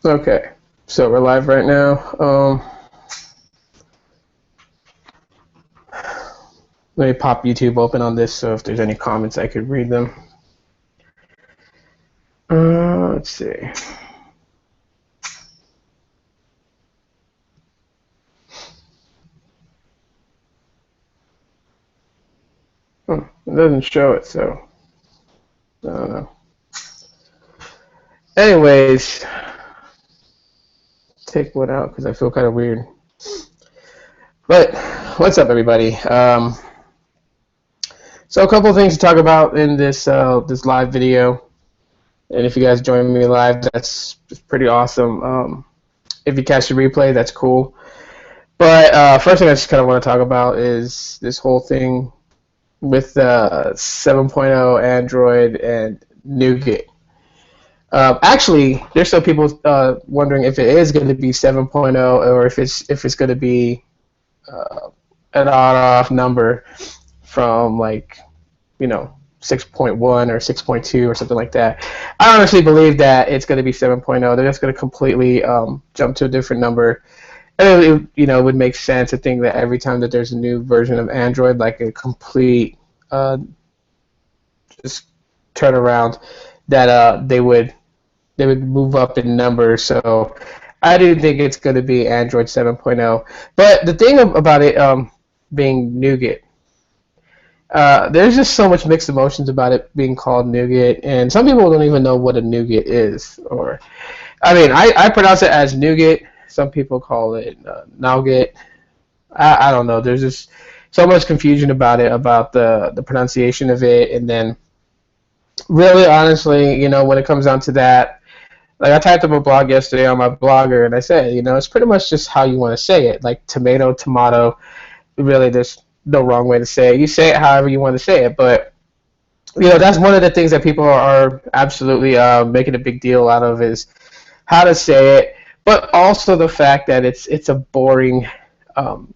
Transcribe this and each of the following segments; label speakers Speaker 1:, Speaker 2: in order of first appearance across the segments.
Speaker 1: Okay, so we're live right now. Let me pop YouTube open on this so if there's any comments I could read them. Let's see. It doesn't show it, so I don't know. Anyways, take one out because I feel kind of weird. But what's up, everybody? So a couple of things to talk about in this live video, and if you guys join me live, that's pretty awesome. If you catch the replay, that's cool. But first thing I just kind of want to talk about is this whole thing with 7.0 Android and Nougat. Actually, there's some people wondering if it is going to be 7.0 or if it's going to be an odd-off number from like 6.1 or 6.2 or something like that. I honestly believe that it's going to be 7.0. They're just going to completely jump to a different number. And it would make sense to think that every time that there's a new version of Android, like a complete just turn around, that they would move up in numbers. So I do think it's going to be Android 7.0. But the thing about it being Nougat, there's just so much mixed emotions about it being called Nougat, and some people don't even know what a Nougat is. Or, I mean, I pronounce it as Nougat. Some people call it Nougat. I don't know. There's just so much confusion about it, about the pronunciation of it, and then really, honestly, when it comes down to that, like I typed up a blog yesterday on my blogger, and I said, it's pretty much just how you want to say it, like tomato, tomato. Really, there's no wrong way to say it. You say it however you want to say it, but that's one of the things that people are absolutely making a big deal out of is how to say it, but also the fact that it's a boring um,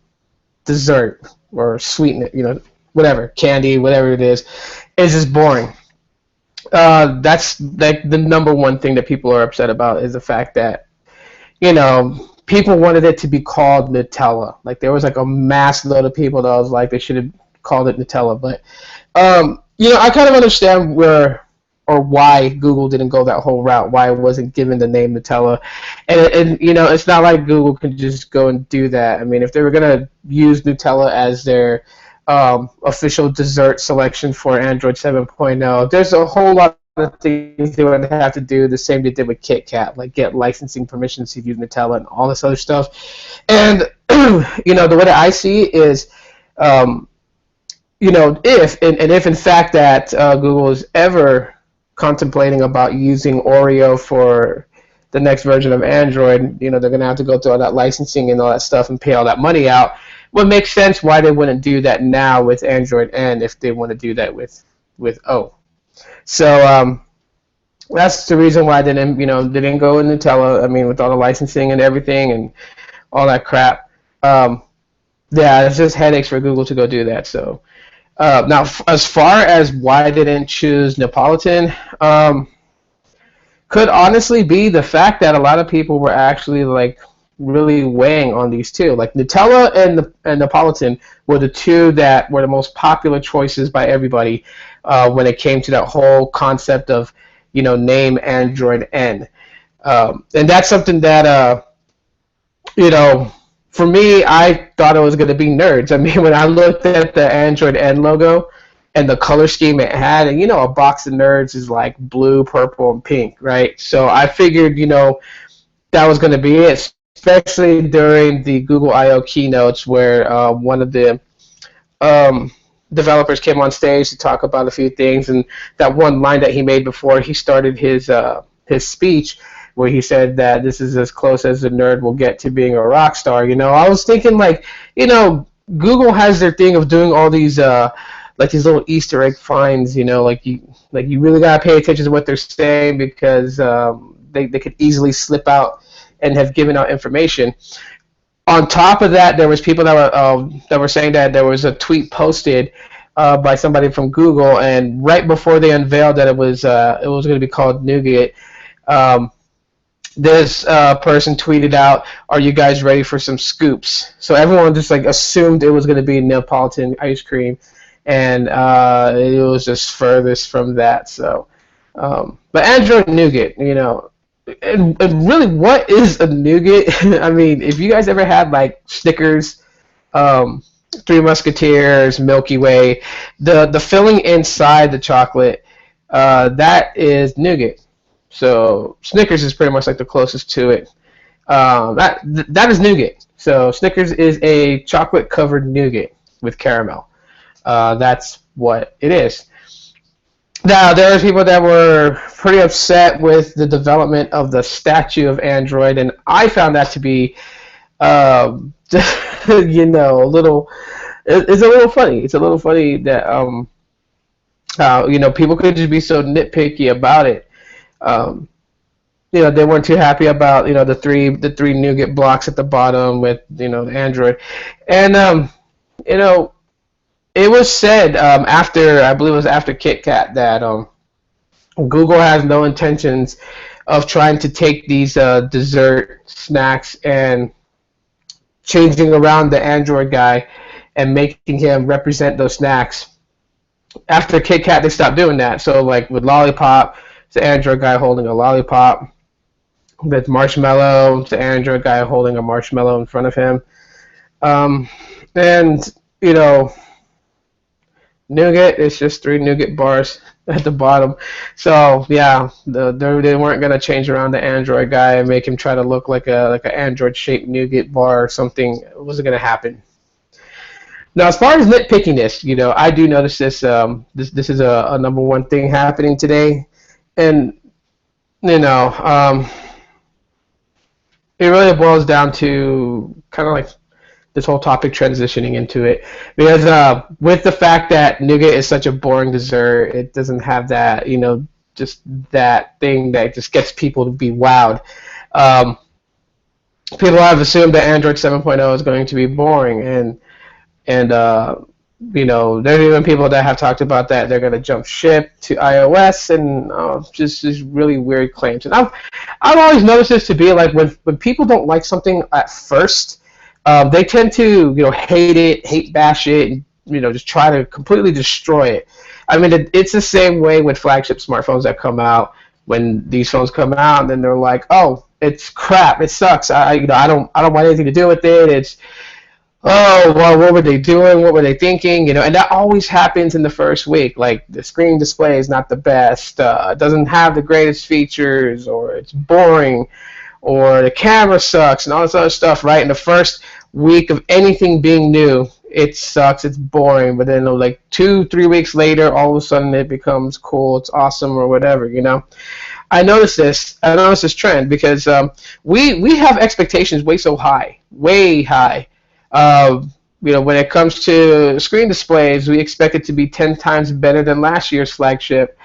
Speaker 1: dessert or sweeten it, whatever, candy, whatever it is just boring. That's like the number one thing that people are upset about is the fact that people wanted it to be called Nutella. Like there was like a mass load of people that was like they should have called it Nutella. But I kind of understand where or why Google didn't go that whole route, why it wasn't given the name Nutella. And it's not like Google can just go and do that. I mean, if they were gonna use Nutella as their official dessert selection for Android 7.0, there's a whole lot of things they would have to do the same they did with Kit Kat, like get licensing permissions to use Nutella and all this other stuff. And the way that I see is, um, if in fact that Google is ever contemplating about using Oreo for the next version of Android, they're going to have to go through all that licensing and all that stuff and pay all that money out. Well, it makes sense why they wouldn't do that now with Android N if they want to do that with O. So that's the reason why they didn't go with Nutella. I mean, with all the licensing and everything and all that crap. Um, yeah, it's just headaches for Google to go do that. So now, as far as why they didn't choose Neapolitan, could honestly be the fact that a lot of people were actually like really weighing on these two. Like Nutella and Neapolitan were the two that were the most popular choices by everybody when it came to that whole concept of name Android N. And that's something that you know for me, I thought it was going to be nerds. I mean, when I looked at the Android N logo and the color scheme it had, and a box of nerds is like blue, purple, and pink, right? So I figured, that was going to be it, especially during the Google I/O keynotes where one of the um, developers came on stage to talk about a few things, and that one line that he made before he started his speech, where he said that this is as close as a nerd will get to being a rock star. I was thinking like, Google has their thing of doing all these like these little Easter egg finds. Like you really gotta pay attention to what they're saying because they could easily slip out and have given out information. On top of that, there was people that were saying that there was a tweet posted by somebody from Google, and right before they unveiled that it was going to be called Nougat, um, this person tweeted out, "Are you guys ready for some scoops?" So everyone just like assumed it was going to be Neapolitan ice cream, and it was just furthest from that. So, but Android Nougat, and really, what is a nougat? I mean, if you guys ever had like Snickers, um, Three Musketeers, Milky Way, the filling inside the chocolate, that is nougat. So Snickers is pretty much like the closest to it. That is nougat. So Snickers is a chocolate covered nougat with caramel. That's what it is. Now there are people that were pretty upset with the development of the statue of Android, and I found that to be, um, a little. It's a little funny. It's a little funny that people could just be so nitpicky about it. Um, they weren't too happy about the three nougat blocks at the bottom with the Android, and you know it was said after, I believe it was after KitKat, that Google has no intentions of trying to take these dessert snacks and changing around the Android guy and making him represent those snacks. After KitKat, they stopped doing that. So like with Lollipop, it's the Android guy holding a lollipop. With Marshmallow, it's the Android guy holding a marshmallow in front of him. Um, and you know, nougat is just three nougat bars at the bottom. So yeah, they weren't gonna change around the Android guy and make him try to look like a Android shaped nougat bar or something. It wasn't gonna happen. Now, as far as nitpickiness, I do notice this. This is a number one thing happening today, and you know, it really boils down to kind of like this whole topic transitioning into it, because with the fact that nougat is such a boring dessert, it doesn't have that, just that thing that just gets people to be wowed. Um, People have assumed that Android 7.0 is going to be boring, and there's even people that have talked about that they're going to jump ship to iOS, and just really weird claims. And I've always noticed this to be like when people don't like something at first, they tend to hate it, hate bash it, and just try to completely destroy it. I mean, it's the same way with flagship smartphones that come out. When these phones come out, and then they're like, "Oh, it's crap. It sucks. I don't want anything to do with it. It's oh, well, what were they doing? What were they thinking? And that always happens in the first week. Like the screen display is not the best, it doesn't have the greatest features, or it's boring, or the camera sucks, and all this other stuff, right? In the first week of anything being new, it sucks, it's boring, but then like 2, 3 weeks later, all of a sudden it becomes cool, it's awesome, or whatever. I noticed this trend because we have expectations way so high, way high. Uh, when it comes to screen displays, we expect it to be 10 times better than last year's flagship.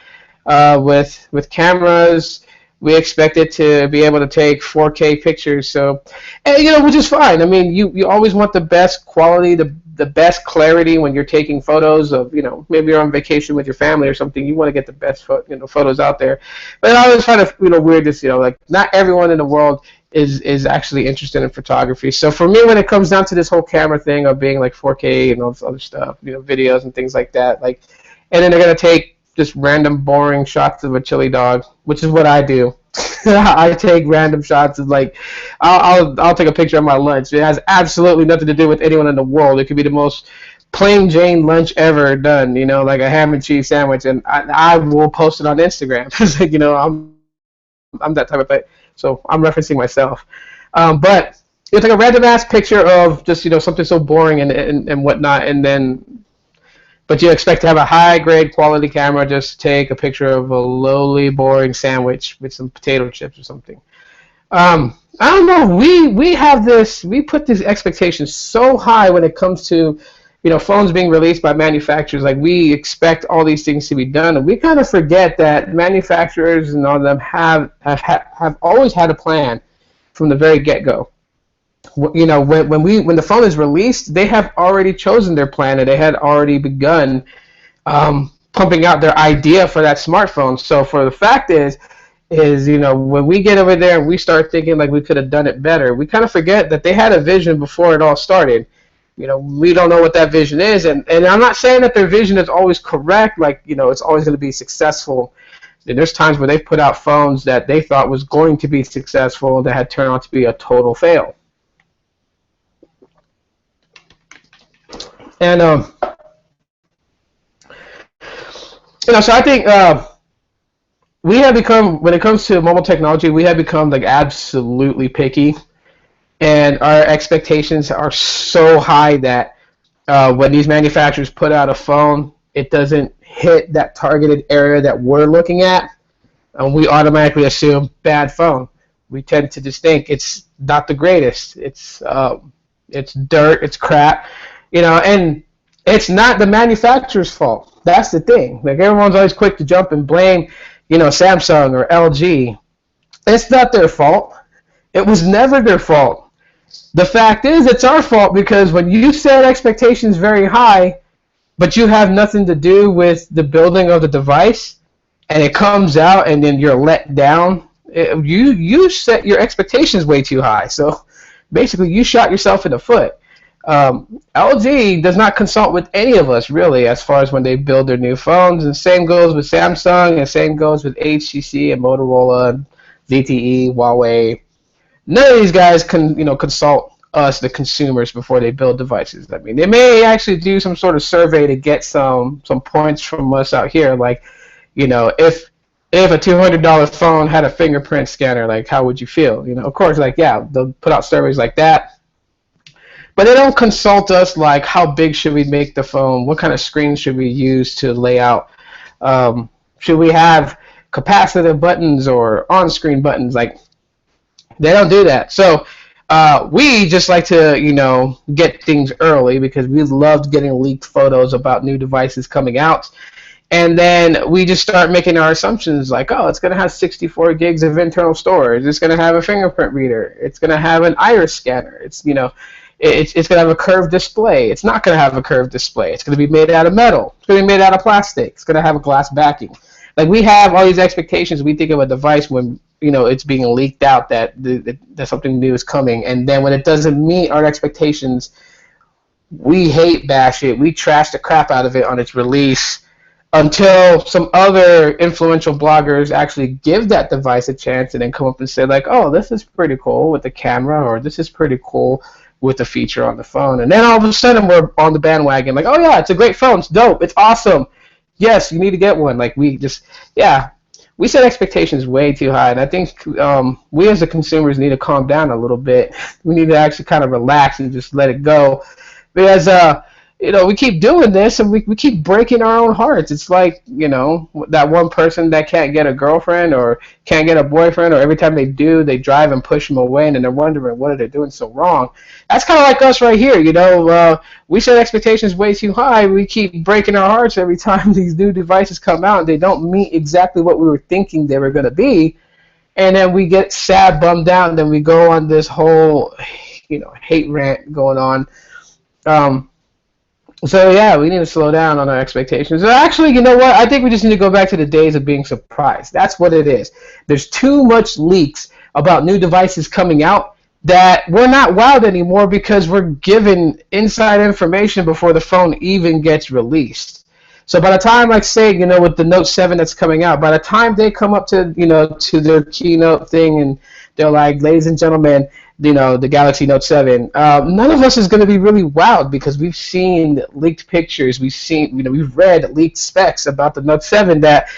Speaker 1: With cameras, we expect it to be able to take 4K pictures. So, and, which is fine. I mean, you always want the best quality, the best clarity when you're taking photos of, maybe you're on vacation with your family or something. You want to get the best photos out there. But I always find it weird this, like not everyone in the world is actually interested in photography. So for me, when it comes down to this whole camera thing of being like 4K and all this other stuff, videos and things like that, like, and then they're gonna take just random boring shots of a chili dog, which is what I do. I take random shots of like, I'll take a picture of my lunch. It has absolutely nothing to do with anyone in the world. It could be the most plain Jane lunch ever done, like a ham and cheese sandwich, and I will post it on Instagram. It's like, I'm that type of thing. So I'm referencing myself. But it's like a random ass picture of just something so boring and whatnot, and then but you expect to have a high grade quality camera just take a picture of a lowly boring sandwich with some potato chips or something. I don't know. We put these expectations so high when it comes to phones being released by manufacturers. Like we expect all these things to be done, and we kind of forget that manufacturers and all of them have always had a plan from the very get go. When the phone is released, they have already chosen their plan, and they had already begun pumping out their idea for that smartphone. So for the fact is, is, when we get over there and we start thinking like we could have done it better, we kind of forget that they had a vision before it all started. We don't know what that vision is, and I'm not saying that their vision is always correct, like, it's always going to be successful. And there's times where they've put out phones that they thought was going to be successful that had turned out to be a total fail. And, so I think we have become, when it comes to mobile technology, we have become like absolutely picky, and our expectations are so high that when these manufacturers put out a phone, it doesn't hit that targeted area that we're looking at, and we automatically assume bad phone. We tend to just think it's not the greatest. It's dirt. It's crap. And it's not the manufacturer's fault. That's the thing. Like, everyone's always quick to jump and blame, Samsung or LG. It's not their fault. It was never their fault. The fact is, it's our fault, because when you set expectations very high, but you have nothing to do with the building of the device, and it comes out and then you're let down, you set your expectations way too high. So basically, you shot yourself in the foot. LG does not consult with any of us, really, as far as when they build their new phones, and same goes with Samsung, and same goes with HTC and Motorola, and ZTE, Huawei. None of these guys can consult us, the consumers, before they build devices. I mean, they may actually do some sort of survey to get some points from us out here, like, if a $200 phone had a fingerprint scanner, like, how would you feel? Of course, like, yeah, they'll put out surveys like that. But they don't consult us like, how big should we make the phone? What kind of screen should we use to lay out? Should we have capacitive buttons or on-screen buttons? Like, they don't do that. So we just like to, get things early, because we loved getting leaked photos about new devices coming out. And then we just start making our assumptions like, oh, it's going to have 64 gigs of internal storage. It's going to have a fingerprint reader. It's going to have an iris scanner. It's going to have a curved display. It's not going to have a curved display. It's going to be made out of metal. It's going to be made out of plastic. It's going to have a glass backing. Like, we have all these expectations. We think of a device when, it's being leaked out that something new is coming. And then when it doesn't meet our expectations, we hate bash it. We trash the crap out of it on its release, until some other influential bloggers actually give that device a chance and then come up and say, like, oh, this is pretty cool with the camera, or this is pretty cool with the feature on the phone. And then all of a sudden we're on the bandwagon, like, oh yeah, it's a great phone, it's dope, it's awesome, yes, you need to get one. Like, we set expectations way too high, and I think we as the consumers need to calm down a little bit. We need to actually kind of relax and just let it go, because we keep doing this, and we keep breaking our own hearts. It's like, that one person that can't get a girlfriend or can't get a boyfriend, or every time they do, they drive and push them away, and then they're wondering what are they doing so wrong. That's kind of like us right here. We set expectations way too high. We keep breaking our hearts every time these new devices come out, and they don't meet exactly what we were thinking they were going to be. And then we get sad, bummed out, and then we go on this whole, hate rant going on. So yeah, we need to slow down on our expectations. Actually, you know what? I think we just need to go back to the days of being surprised. That's what it is. There's too much leaks about new devices coming out that we're not wowed anymore, because we're given inside information before the phone even gets released. So by the time, like, say, with the Note 7 that's coming out, by the time they come up to, to their keynote thing, and they're like, ladies and gentlemen, the Galaxy Note 7, none of us is going to be really wowed, because we've seen leaked pictures, we've read leaked specs about the Note 7 that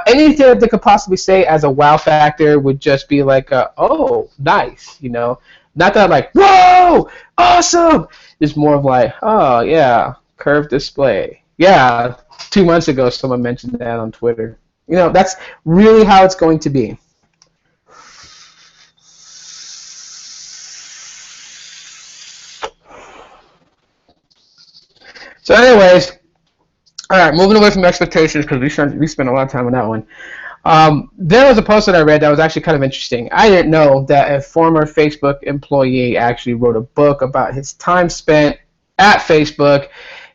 Speaker 1: anything that they could possibly say as a wow factor would just be like, oh, nice, not that like, whoa, awesome. It's more of like, oh yeah, curved display. Yeah, 2 months ago someone mentioned that on Twitter. That's really how it's going to be. So anyways, all right, moving away from expectations, because we spent a lot of time on that one. There was a post that I read that was actually kind of interesting. I didn't know that a former Facebook employee actually wrote a book about his time spent at Facebook,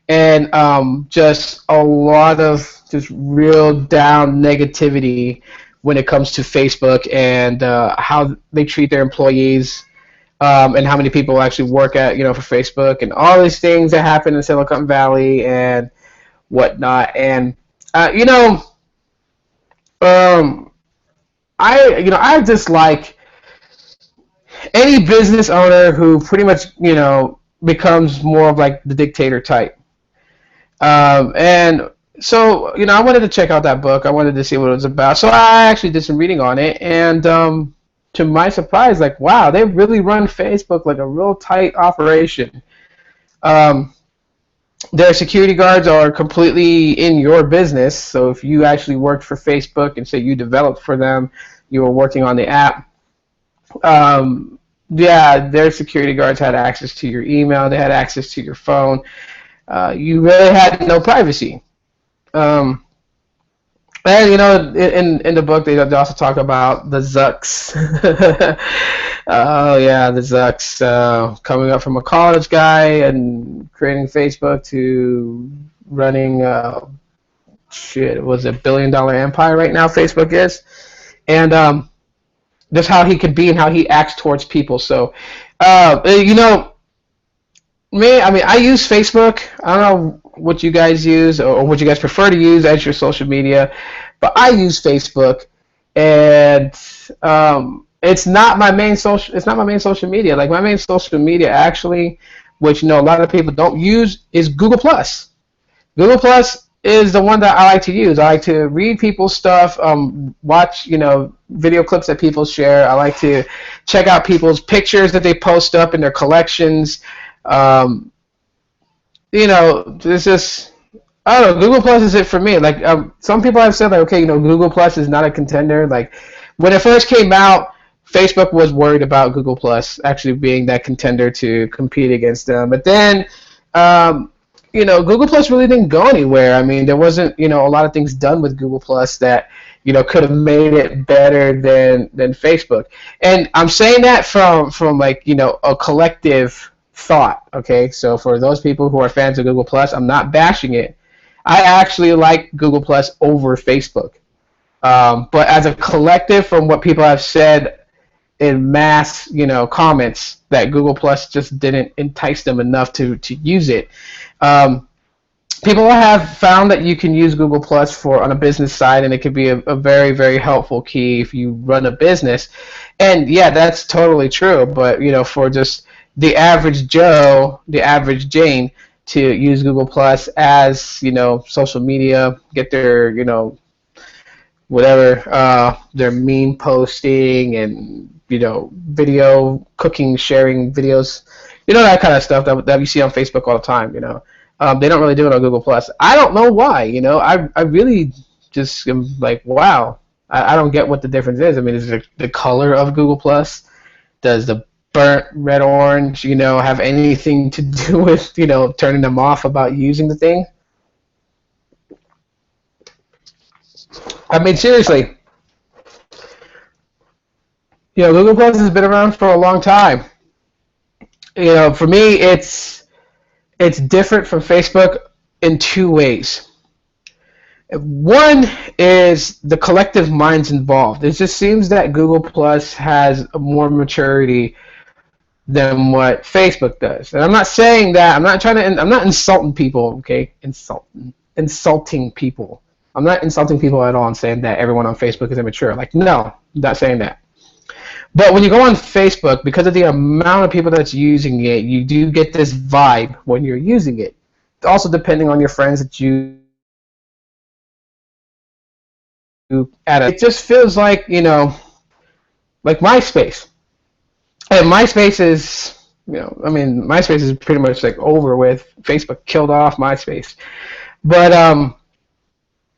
Speaker 1: and just a lot of just real down negativity when it comes to Facebook and how they treat their employees, and how many people actually work at for Facebook, and all these things that happen in Silicon Valley and whatnot. And uh, you know, um, I just like any business owner who pretty much becomes more of like the dictator type. And so, I wanted to check out that book. I wanted to see what it was about. So I actually did some reading on it, and to my surprise, like, wow, they really run Facebook like a real tight operation. Um, their security guards are completely in your business. So if you actually worked for Facebook and say you developed for them, you were working on the app. Yeah, their security guards had access to your email. They had access to your phone. You really had no privacy. Um, and in the book, they also talk about the Zucks. Oh yeah, the Zucks, coming up from a college guy and creating Facebook to running shit, was a $1 billion empire right now. Facebook is, and just how he could be and how he acts towards people. So, me, I mean, I use Facebook. I don't know what you guys use or what you guys prefer to use as your social media, but I use Facebook, and it's not my main social. It's not my main social media. Like my main social media, actually, which a lot of people don't use, is Google Plus. Google Plus is the one that I like to use. I like to read people's stuff, watch video clips that people share. I like to check out people's pictures that they post up in their collections. Um, it's just, I don't know. Google Plus is it for me. Like some people have said, like, okay, Google Plus is not a contender. Like when it first came out, Facebook was worried about Google Plus actually being that contender to compete against them. But then, Google Plus really didn't go anywhere. I mean, there wasn't a lot of things done with Google Plus that could have made it better than Facebook. And I'm saying that from like a collective thought. Okay, so for those people who are fans of Google Plus, I'm not bashing it. I actually like Google Plus over Facebook. But as a collective, from what people have said in mass, comments, that Google Plus just didn't entice them enough to use it. Um, People have found that you can use Google Plus on a business side, and it can be a very, very helpful key if you run a business. And yeah, that's totally true. But for just the average Joe, the average Jane, to use Google Plus as social media, get their whatever, their meme posting and video cooking, sharing videos, that kind of stuff that you see on Facebook all the time. They don't really do it on Google Plus. I don't know why. I really just am like, wow. I don't get what the difference is. I mean, is it the color of Google Plus? Does the burnt red orange, have anything to do with turning them off about using the thing? I mean, seriously, Google Plus has been around for a long time. For me, it's different from Facebook in two ways. One is the collective minds involved. It just seems that Google Plus has more maturity than what Facebook does. And I'm not saying that. I'm not insulting people. Okay, insulting people. I'm not insulting people at all and saying that everyone on Facebook is immature. Like, no, I'm not saying that. But when you go on Facebook, because of the amount of people that's using it, you do get this vibe when you're using it. Also, depending on your friends that you add, it just feels like like MySpace. And MySpace is, MySpace is pretty much like over with. Facebook killed off MySpace. But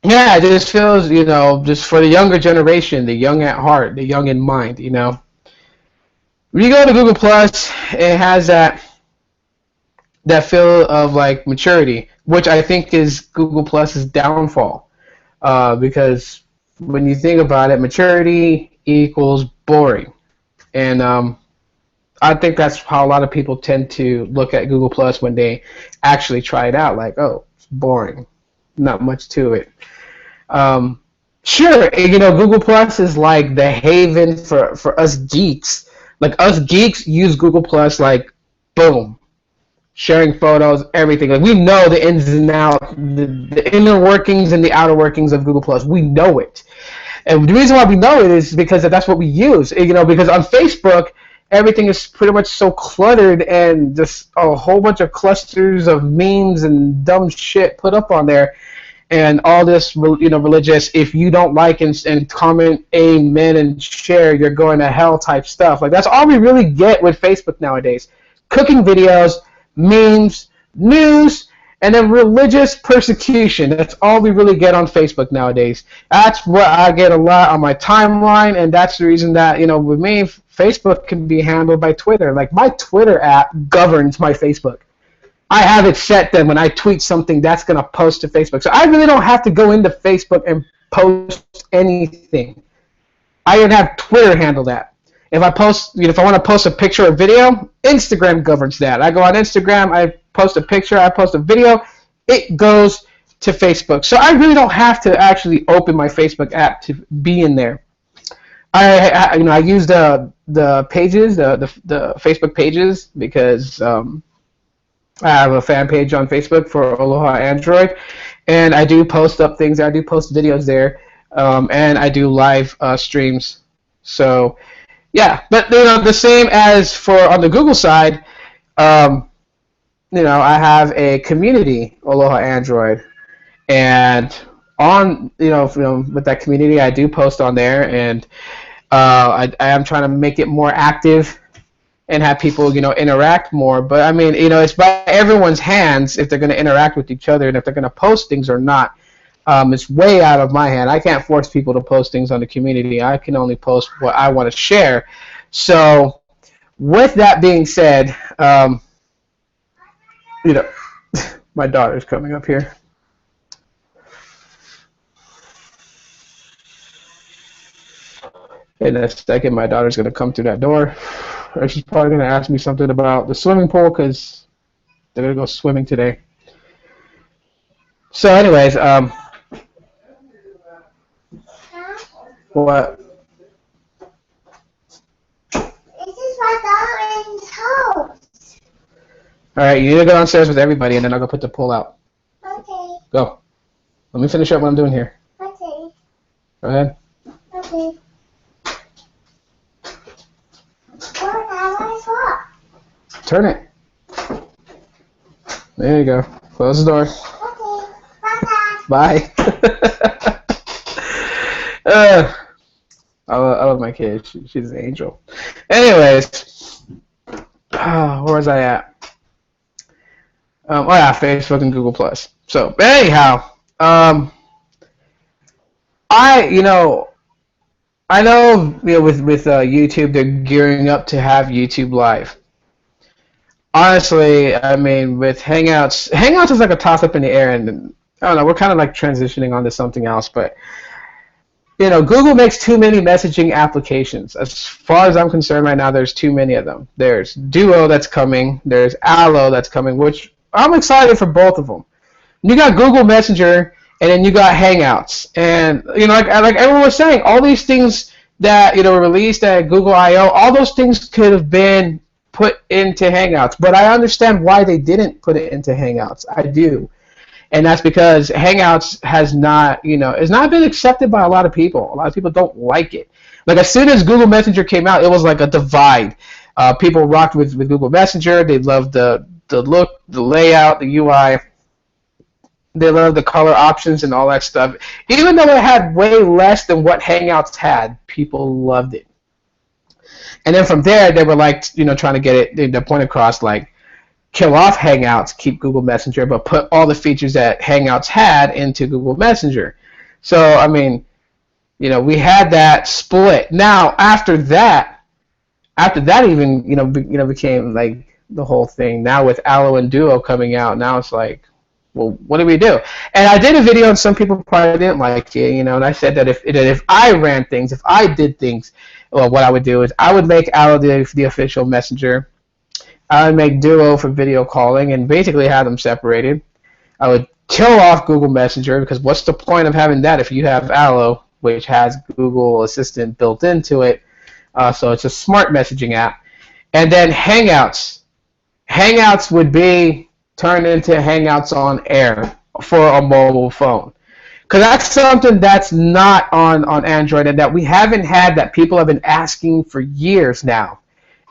Speaker 1: yeah, it just feels, just for the younger generation, the young at heart, the young in mind, When you go to Google Plus, it has that feel of like maturity, which I think is Google Plus's downfall. Because when you think about it, maturity equals boring. And I think that's how a lot of people tend to look at Google Plus when they actually try it out. Like, oh, it's boring. Not much to it. Sure, Google Plus is like the haven for us geeks. Like us geeks use Google Plus like boom, sharing photos, everything. Like we know the ins and outs, the inner workings and the outer workings of Google Plus. We know it. And the reason why we know it is because that's what we use. Because on Facebook, everything is pretty much so cluttered and just a whole bunch of clusters of memes and dumb shit put up on there. And all this, religious, if you don't like and comment amen and share, you're going to hell type stuff. Like, that's all we really get with Facebook nowadays. Cooking videos, memes, news, and then religious persecution. That's all we really get on Facebook nowadays. That's what I get a lot on my timeline, and that's the reason that, with me, Facebook can be handled by Twitter. Like, my Twitter app governs my Facebook. I have it set that when I tweet something, that's going to post to Facebook. So I really don't have to go into Facebook and post anything. I can have Twitter handle that. If I want to post a picture or video, Instagram governs that. I go on Instagram, I post a picture, I post a video, it goes to Facebook. So I really don't have to actually open my Facebook app to be in there. I use the pages, the Facebook pages, because I have a fan page on Facebook for Aloha Android, and I do post up things. I do post videos there, and I do live streams. So, yeah, but the same as for on the Google side, I have a community Aloha Android, and on with that community, I do post on there, and I am trying to make it more active and have people, interact more. But I mean, it's by everyone's hands if they're going to interact with each other and if they're going to post things or not. It's way out of my hand. I can't force people to post things on the community. I can only post what I want to share. So, with that being said, my daughter's coming up here. In a second, my daughter's going to come through that door. Or she's probably going to ask me something about the swimming pool because they're going to go swimming today. So anyways, what?
Speaker 2: This is my daughter's house.
Speaker 1: All right, you need to go downstairs with everybody, and then I'll go put the pool out.
Speaker 2: Okay.
Speaker 1: Go. Let me finish up what I'm doing here.
Speaker 2: Okay.
Speaker 1: Go ahead.
Speaker 2: Okay.
Speaker 1: Turn it. There you go. Close the door.
Speaker 2: Okay. Bye.
Speaker 1: Bye. I love my kid. She's an angel. Anyways, where was I at? Facebook and Google Plus. So anyhow, I know with YouTube they're gearing up to have YouTube Live. Honestly, I mean, with Hangouts is like a toss up in the air, and I don't know, we're kind of like transitioning onto something else, but Google makes too many messaging applications. As far as I'm concerned right now, there's too many of them. There's Duo that's coming, there's Aloha that's coming, which I'm excited for both of them. You got Google Messenger, and then you got Hangouts, and like everyone was saying, all these things that were released at Google I/O, all those things could have been put into Hangouts, but I understand why they didn't put it into Hangouts. I do, and that's because Hangouts has not been accepted by a lot of people. A lot of people don't like it. Like as soon as Google Messenger came out, it was like a divide. People rocked with Google Messenger. They loved the look, the layout, the UI. They loved the color options and all that stuff. Even though it had way less than what Hangouts had, people loved it. And then from there, they were like, trying to get the point across, like, kill off Hangouts, keep Google Messenger, but put all the features that Hangouts had into Google Messenger. So, I mean, we had that split. Now, after that even, became like the whole thing. Now with Aloha and Duo coming out, now it's like, well, what do we do? And I did a video, and some people probably didn't like it, and I said that if I ran things, if I did things, well, what I would do is I would make Aloha the official messenger. I would make Duo for video calling and basically have them separated. I would kill off Google Messenger because what's the point of having that if you have Aloha which has Google Assistant built into it. So it's a smart messaging app. And then Hangouts. Hangouts would be turned into Hangouts on Air for a mobile phone. Because that's something that's not on Android and that we haven't had, that people have been asking for years now,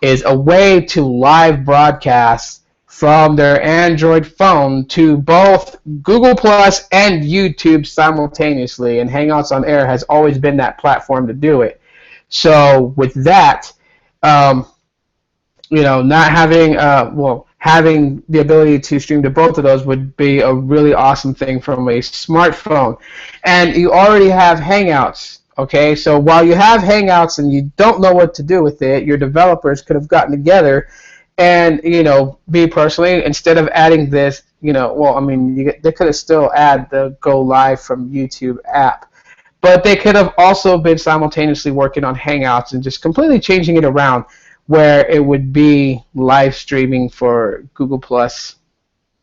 Speaker 1: is a way to live broadcast from their Android phone to both Google Plus and YouTube simultaneously. And Hangouts on Air has always been that platform to do it. So with that, um, not having having the ability to stream to both of those would be a really awesome thing from a smartphone. And you already have Hangouts. Okay, so while you have Hangouts and you don't know what to do with it, your developers could have gotten together and, me personally, instead of adding this, they could have still add the Go Live from YouTube app. But they could have also been simultaneously working on Hangouts and just completely changing it around where it would be live streaming for Google Plus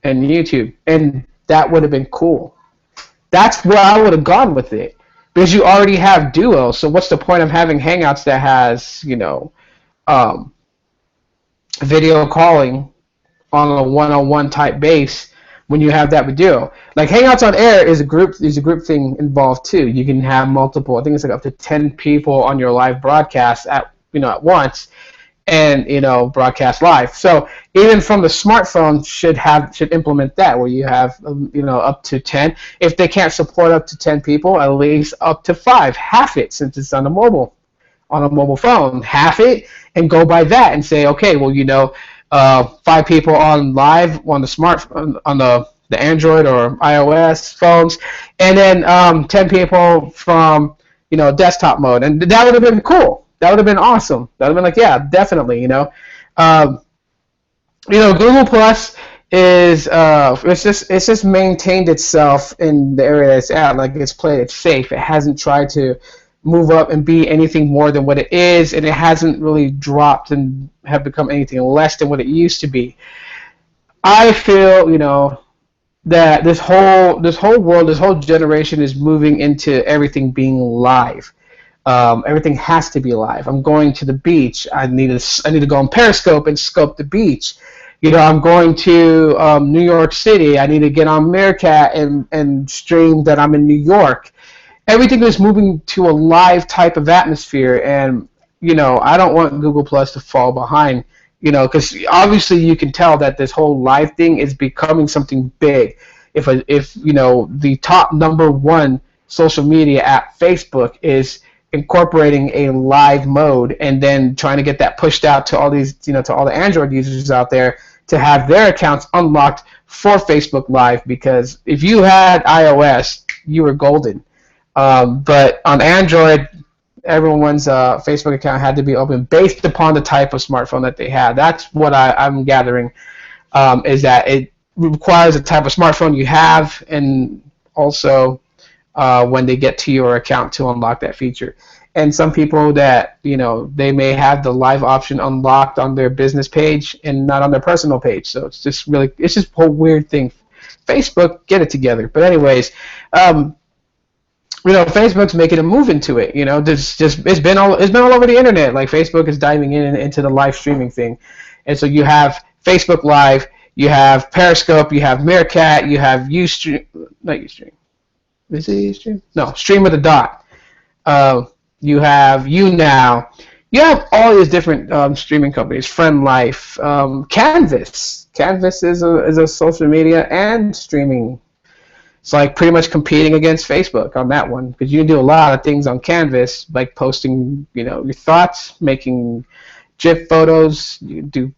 Speaker 1: and YouTube. And that would have been cool. That's where I would have gone with it. Because you already have Duo, so what's the point of having Hangouts that has, um, video calling on a one-on-one type base when you have that with Duo? Like Hangouts on Air is a group thing involved too. You can have multiple, I think it's like up to 10 people on your live broadcast at once, and broadcast live. So even from the smartphone should implement that, where you have up to 10. If they can't support up to 10 people, at least up to 5. Half it, since it's on a mobile phone. Half it and go by that and say, okay, well 5 people on live on the smartphone, on the Android or iOS phones, and then 10 people from desktop mode, and that would have been cool. That would have been awesome. That would have been like, yeah, definitely. Google Plus is it's just maintained itself in the area that it's at. Like, it's played it safe. It hasn't tried to move up and be anything more than what it is, and it hasn't really dropped and have become anything less than what it used to be. I feel that this whole world, this whole generation is moving into everything being live. Everything has to be live. I'm going to the beach. I need to go on Periscope and scope the beach. I'm going to New York City. I need to get on Meerkat and stream that I'm in New York. Everything is moving to a live type of atmosphere, and I don't want Google Plus to fall behind. Because obviously you can tell that this whole live thing is becoming something big. If the top number one social media app, Facebook, is incorporating a live mode and then trying to get that pushed out to all these, to all the Android users out there to have their accounts unlocked for Facebook Live, because if you had iOS, you were golden. But on Android, everyone's Facebook account had to be open based upon the type of smartphone that they had. That's what I'm gathering, is that it requires the type of smartphone you have, and also when they get to your account to unlock that feature. And some people that, they may have the live option unlocked on their business page and not on their personal page. So it's just a whole weird thing. Facebook, get it together. But anyways, Facebook's making a move into it. It's been all over the internet. Like, Facebook is diving into the live streaming thing. And so you have Facebook Live, you have Periscope, you have Meerkat, you have Ustream, not Ustream. Is it Ustream? No, Stream with a dot. You have YouNow. You have all these different streaming companies. Friend Life, Canvas. Canvas is a social media and streaming. It's like pretty much competing against Facebook on that one, because you can do a lot of things on Canvas, like posting, your thoughts, making GIF photos. You do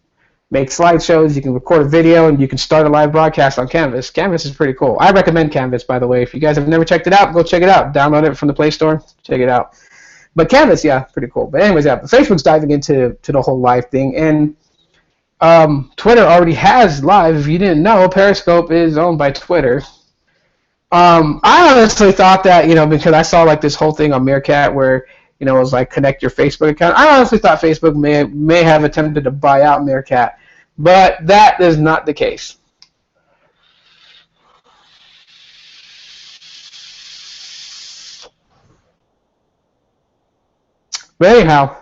Speaker 1: make slideshows. You can record a video, and you can start a live broadcast on Canvas. Canvas is pretty cool. I recommend Canvas, by the way. If you guys have never checked it out, go check it out. Download it from the Play Store. Check it out. But Canvas, yeah, pretty cool. But anyways, yeah, Facebook's diving into the whole live thing, and Twitter already has live. If you didn't know, Periscope is owned by Twitter. I honestly thought that, because I saw like this whole thing on Meerkat where, it was like connect your Facebook account. I honestly thought Facebook may have attempted to buy out Meerkat, but that is not the case. But anyhow,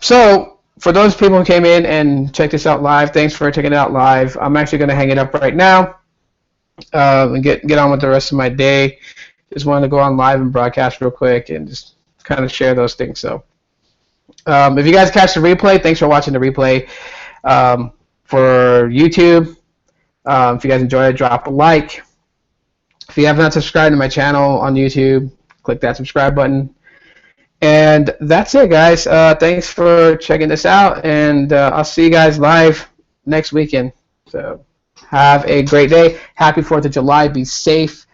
Speaker 1: so for those people who came in and checked this out live, thanks for checking it out live. I'm actually going to hang it up right now and get on with the rest of my day. Just wanted to go on live and broadcast real quick and just kind of share those things. So if you guys catch the replay, thanks for watching the replay. For YouTube, if you guys enjoy it, drop a like. If you have not subscribed to my channel on YouTube, click that subscribe button. And that's it, guys. Thanks for checking this out, and I'll see you guys live next weekend. So have a great day. Happy 4th of July. Be safe.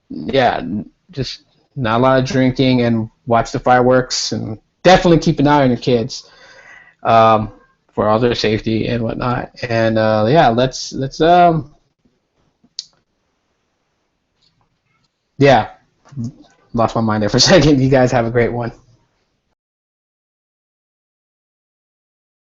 Speaker 1: Yeah, just not a lot of drinking, and watch the fireworks, and definitely keep an eye on your kids for all their safety and whatnot. And yeah, let's yeah, lost my mind there for a second. You guys have a great one.